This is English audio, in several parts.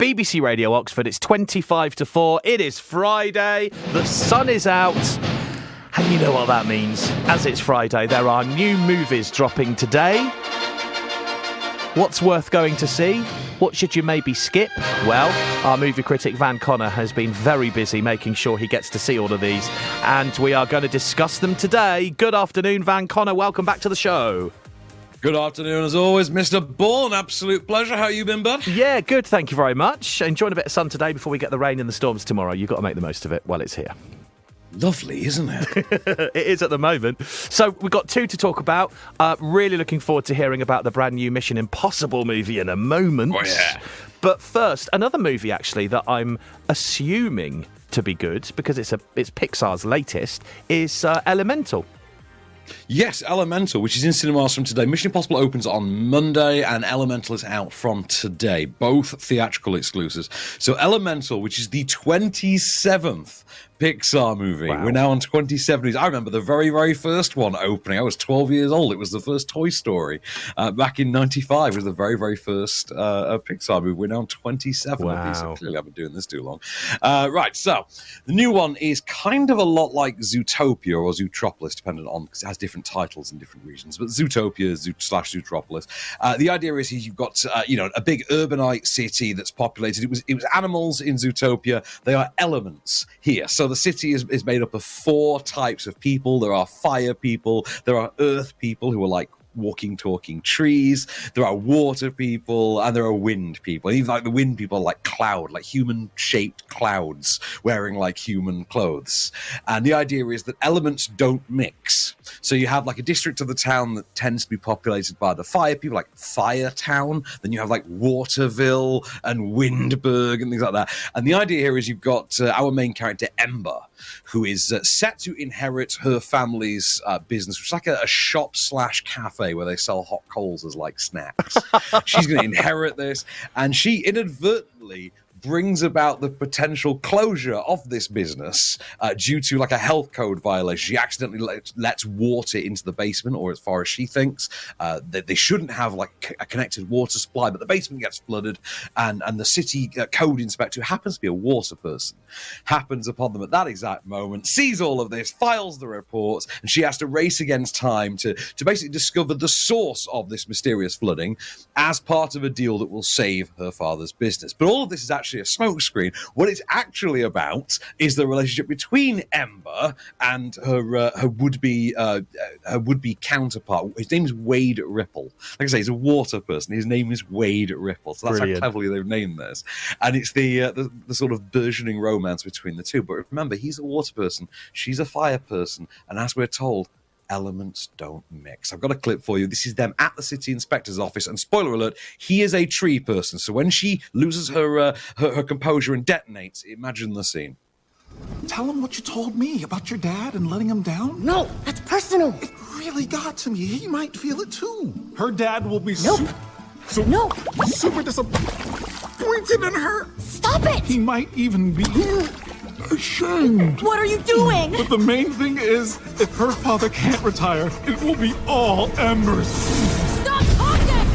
BBC Radio Oxford. It's 25 to 4. It is Friday. The sun is out. And you know what that means. As it's Friday, there are new movies dropping today. What's worth going to see? What should you maybe skip? Well, our movie critic Van Connor has been very busy making sure he gets to see all of these, and we are going to discuss them today. Good afternoon, Van Connor. Welcome back to the show. Good afternoon, as always, Mr. Bourne. Absolute pleasure. How you been, bud? Yeah, good. Thank you very much. Enjoying a bit of sun today before we get the rain and the storms tomorrow. You've got to make the most of it while it's here. Lovely, isn't it? It is at the moment. So we've got two to talk about. Really looking forward to hearing about the brand new Mission Impossible movie in a moment. Oh, yeah. But first, another movie, actually, that I'm assuming to be good, because it's Pixar's latest, is Elemental. Yes, Elemental, which is in cinemas from today. Mission Impossible opens on Monday, and Elemental is out from today. Both theatrical exclusives. So Elemental, which is the 27th Pixar movie. Wow. We're now on 27. I remember the very, very first one opening. I was 12 years old. It was the first Toy Story. Back in 95 was the very, very first Pixar movie. We're now on 27 of these. So clearly I've been doing this too long. Right, so the new one is kind of a lot like Zootopia or Zootropolis, depending on, because it has different titles in different regions. But Zootopia slash Zootropolis. The idea is you've got a big urbanite city that's populated. It was animals in Zootopia. They are elements here. So the city is made up of 4 types of people. There are fire people, there are earth people who are like walking, talking trees, there are water people, and there are wind people. And even like the wind people are like human-shaped clouds wearing like human clothes. And the idea is that elements don't mix. So you have like a district of the town that tends to be populated by the fire people, like Firetown. Then you have like Waterville and Windberg and things like that. And the idea here is you've got our main character, Ember, who is set to inherit her family's business, which is like a shop/cafe where they sell hot coals as like snacks. She's going to inherit this, and she inadvertently brings about the potential closure of this business due to like a health code violation. She accidentally lets water into the basement, or as far as she thinks, that they shouldn't have like a connected water supply, but the basement gets flooded, and the city code inspector, who happens to be a water person, happens upon them at that exact moment, sees all of this, files the reports, and she has to race against time to basically discover the source of this mysterious flooding as part of a deal that will save her father's business. But all of this is actually a smokescreen. What it's actually about is the relationship between Ember and her would-be counterpart. His name's Wade Ripple. Like I say, he's a water person. His name is Wade Ripple. So that's Brilliant. how cleverly they've named this. And it's the sort of burgeoning romance between the two. But remember, he's a water person, she's a fire person, and as we're told, elements don't mix. I've got a clip for you. This is them at the city inspector's office, and spoiler alert, he is a tree person. So when she loses her composure and detonates, imagine the scene. Tell him what you told me about your dad and letting him down? No, that's personal. It really got to me. He might feel it too. Her dad will be Nope. super disappointed in her. Stop it! He might even be ashamed. What are you doing? But the main thing is, if her father can't retire, it will be all Ember's. Stop talking!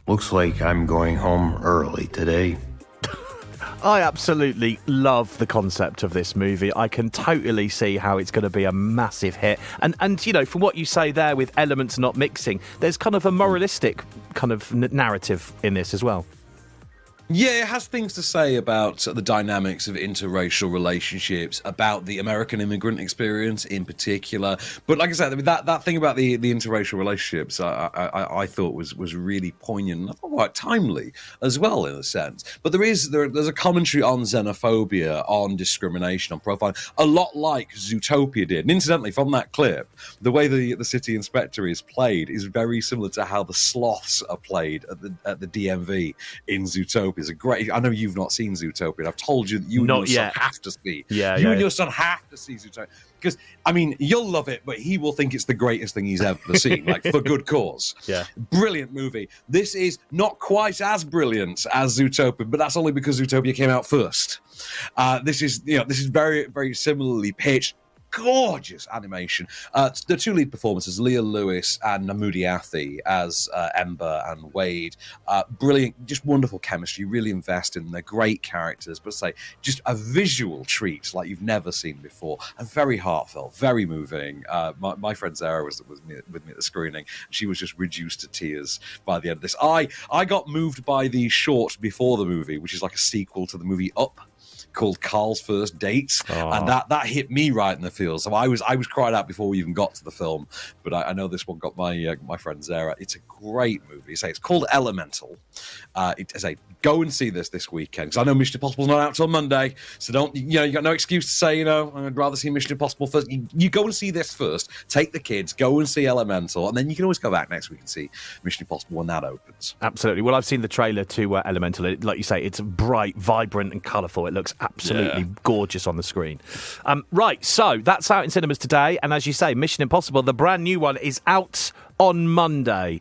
Looks like I'm going home early today. I absolutely love the concept of this movie. I can totally see how it's going to be a massive hit. And you know, from what you say there with elements not mixing, there's kind of a moralistic kind of narrative in this as well. Yeah, it has things to say about the dynamics of interracial relationships, about the American immigrant experience in particular. But like I said, I mean, that thing about the interracial relationships, I thought was really poignant and I thought quite timely as well, in a sense. But there's a commentary on xenophobia, on discrimination, on profiling, a lot like Zootopia did. And incidentally, from that clip, the way the city inspector is played is very similar to how the sloths are played at the DMV in Zootopia. Is a great. I know you've not seen Zootopia. I've told you that you and your son have to see. You and your son have to see Zootopia because I mean you'll love it, but he will think it's the greatest thing he's ever seen, like for good cause. Yeah, brilliant movie. This is not quite as brilliant as Zootopia, but that's only because Zootopia came out first. This is very very similarly pitched. gorgeous animation. The two lead performances, Leah Lewis and Namudi Athi as Ember and Wade. Brilliant, just wonderful chemistry. Really invest in their great characters, but say just a visual treat like you've never seen before, and very heartfelt, very moving. My friend Sarah was with me at the screening. She was just reduced to tears by the end of this. I got moved by the short before the movie, which is like a sequel to the movie Up, called Carl's First Date, and that hit me right in the feels. So I was cried out before we even got to the film, but I know this one got my friend Zara. It's a great movie. It's called Elemental. Go and see this weekend, because I know Mission Impossible's not out till Monday, so don't, you got no excuse to say, I'd rather see Mission Impossible first. You go and see this first, take the kids, go and see Elemental, and then you can always go back next week and see Mission Impossible when that opens. Absolutely. Well, I've seen the trailer to Elemental. Like you say, it's bright, vibrant and colourful. It looks absolutely gorgeous on the screen. Right, so that's out in cinemas today, and as you say, Mission Impossible, the brand new one, is out on Monday.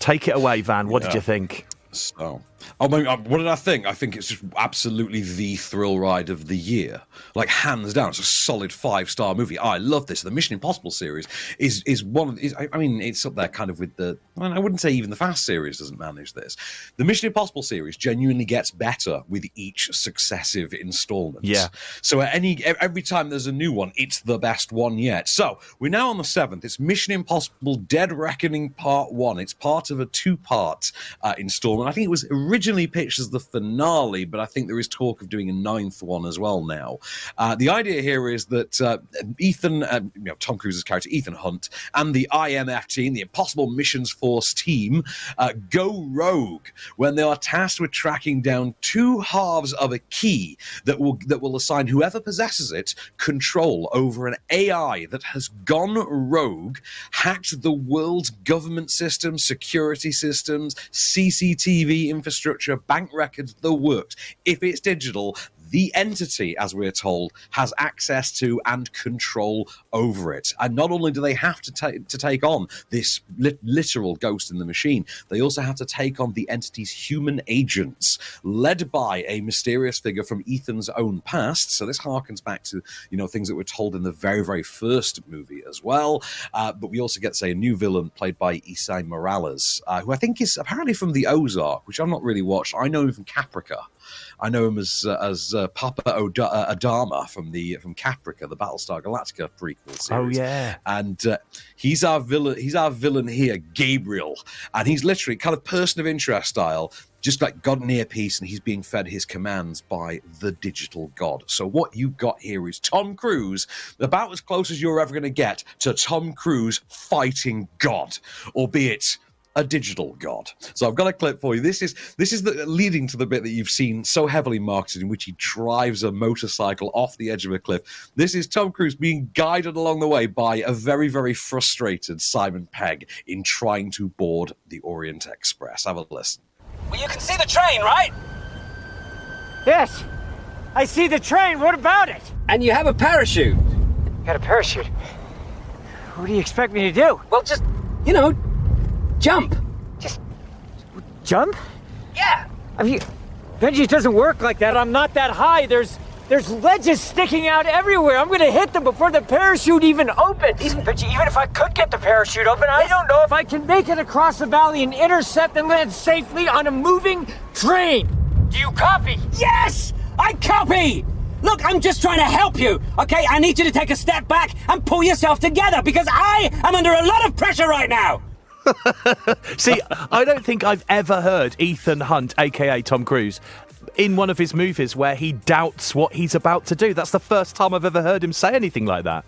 Take it away, Van. What did you think? So, what did I think? I think it's just absolutely the thrill ride of the year. Like, hands down, it's a solid 5-star movie. I love this. The Mission Impossible series is one of... it's up there kind of with the... I wouldn't say even the Fast series doesn't manage this. The Mission Impossible series genuinely gets better with each successive installment. Yeah. So every time there's a new one, it's the best one yet. So, we're now on the 7th. It's Mission Impossible Dead Reckoning Part 1. It's part of a 2-part installment. I think it was originally pitched as the finale, but I think there is talk of doing a 9th one as well now. The idea here is that Tom Cruise's character, Ethan Hunt, and the IMF team, the Impossible Missions Force team, go rogue when they are tasked with tracking down 2 halves of a key that will assign whoever possesses it control over an AI that has gone rogue, hacked the world's government systems, security systems, CCTV infrastructure, bank records, the works. If it's digital, the entity, as we're told, has access to and control over it. And not only do they have to take on this literal ghost in the machine, they also have to take on the entity's human agents, led by a mysterious figure from Ethan's own past. So this harkens back to, things that were told in the very, very first movie as well. But we also get, say, a new villain played by Isai Morales, who I think is apparently from the Ozark, which I've not really watched. I know him from Caprica. I know him as Papa Adama from Caprica, the Battlestar Galactica prequel series. Oh yeah, and he's our villain. He's our villain here, Gabriel, and he's literally kind of person of interest style, just like got an earpiece, and he's being fed his commands by the digital god. So what you got here is Tom Cruise, about as close as you're ever going to get to Tom Cruise fighting God, albeit a digital god. So I've got a clip for you. This is leading to the bit that you've seen so heavily marketed, in which he drives a motorcycle off the edge of a cliff. This is Tom Cruise being guided along the way by a very, very frustrated Simon Pegg in trying to board the Orient Express. Have a listen. Well, you can see the train, right? Yes, I see the train. What about it? And you have a parachute. Got a parachute? What do you expect me to do? Well, just, jump. Just jump? Yeah. Benji, it doesn't work like that. I'm not that high. There's ledges sticking out everywhere. I'm gonna hit them before the parachute even opens. Benji, even if I could get the parachute open, I don't know if I can make it across the valley and intercept and land safely on a moving train. Do you copy? Yes, I copy. Look, I'm just trying to help you, okay? I need you to take a step back and pull yourself together, because I am under a lot of pressure right now. See, I don't think I've ever heard Ethan Hunt, a.k.a. Tom Cruise, in one of his movies where he doubts what he's about to do. That's the first time I've ever heard him say anything like that.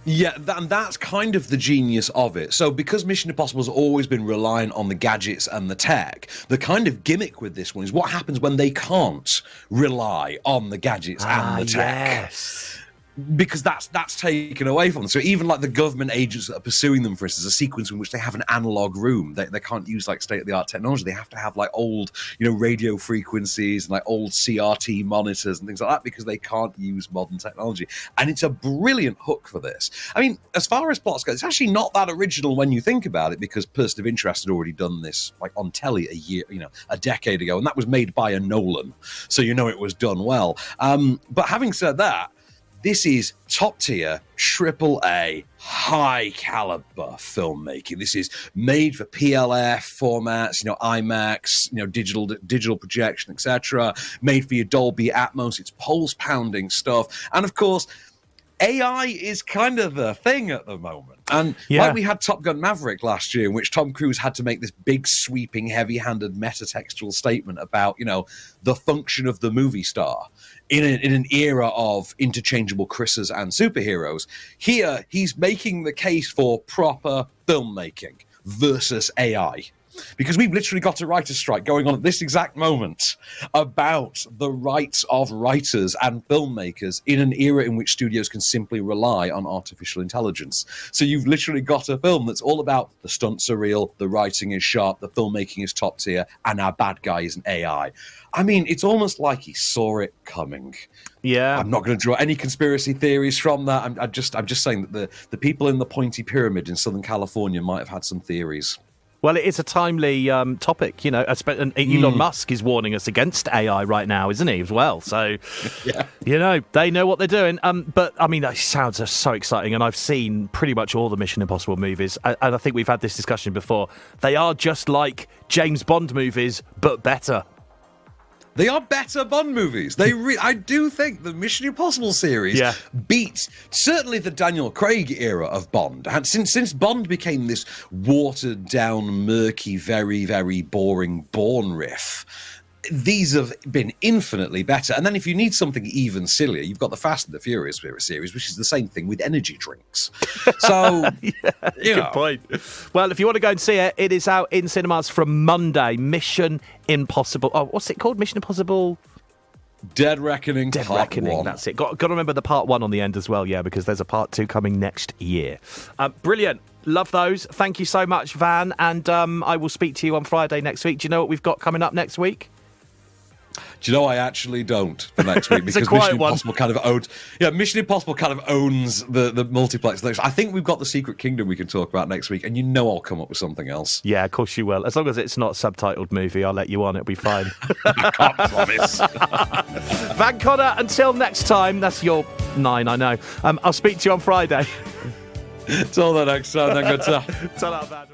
Yeah, and that's kind of the genius of it. So because Mission Impossible has always been reliant on the gadgets and the tech, the kind of gimmick with this one is what happens when they can't rely on the gadgets and the tech. Yes. Because that's taken away from them. So even like the government agents that are pursuing them, for instance, a sequence in which they have an analog room. They can't use like state-of-the-art technology. They have to have like old, radio frequencies and like old CRT monitors and things like that, because they can't use modern technology. And it's a brilliant hook for this. I mean, as far as plots go, it's actually not that original when you think about it, because Person of Interest had already done this like on telly a decade ago, and that was made by a Nolan. So it was done well. But having said that, This is top tier, triple A, high caliber filmmaking. This is made for PLF formats, IMAX, digital projection, etc. Made for your Dolby Atmos. It's pulse pounding stuff, and of course, AI is kind of the thing at the moment. And like we had Top Gun Maverick last year, in which Tom Cruise had to make this big, sweeping, heavy-handed metatextual statement about, the function of the movie star in an era of interchangeable Chris's and superheroes. Here, he's making the case for proper filmmaking versus AI. Because we've literally got a writer's strike going on at this exact moment about the rights of writers and filmmakers in an era in which studios can simply rely on artificial intelligence. So you've literally got a film that's all about the stunts are real, the writing is sharp, the filmmaking is top tier, and our bad guy is an AI. I mean, it's almost like he saw it coming. Yeah. I'm not going to draw any conspiracy theories from that. I'm just saying that the people in the pointy pyramid in Southern California might have had some theories. Well, it is a timely topic, and Elon Musk is warning us against AI right now, isn't he, as well? So, they know what they're doing. But, I mean, that sounds just so exciting, and I've seen pretty much all the Mission Impossible movies, and I think we've had this discussion before. They are just like James Bond movies, but better. They are better Bond movies. I do think the Mission Impossible series beats certainly the Daniel Craig era of Bond. And since Bond became this watered down, murky, very, very boring Bourne riff, these have been infinitely better. And then if you need something even sillier, you've got the Fast and the Furious series, which is the same thing with energy drinks. So, good point. Well, if you want to go and see it, it is out in cinemas from Monday. Mission Impossible. Oh, what's it called? Mission Impossible... Dead Reckoning, Dead part Reckoning, 1. That's it. Got to remember the part 1 on the end as well, because there's a part 2 coming next year. Brilliant. Love those. Thank you so much, Van. And I will speak to you on Friday next week. Do you know what we've got coming up next week? Do you know, I actually don't for next week because Mission Impossible kind of owns. Yeah, Mission Impossible kind of owns the multiplex. I think we've got the Secret Kingdom we can talk about next week, and I'll come up with something else. Yeah, of course you will. As long as it's not a subtitled movie, I'll let you on. It'll be fine. I can't promise. Van Connor, until next time. That's your 9, I know. I'll speak to you on Friday. Till the next time, then. Good stuff. Ta-ra, Van.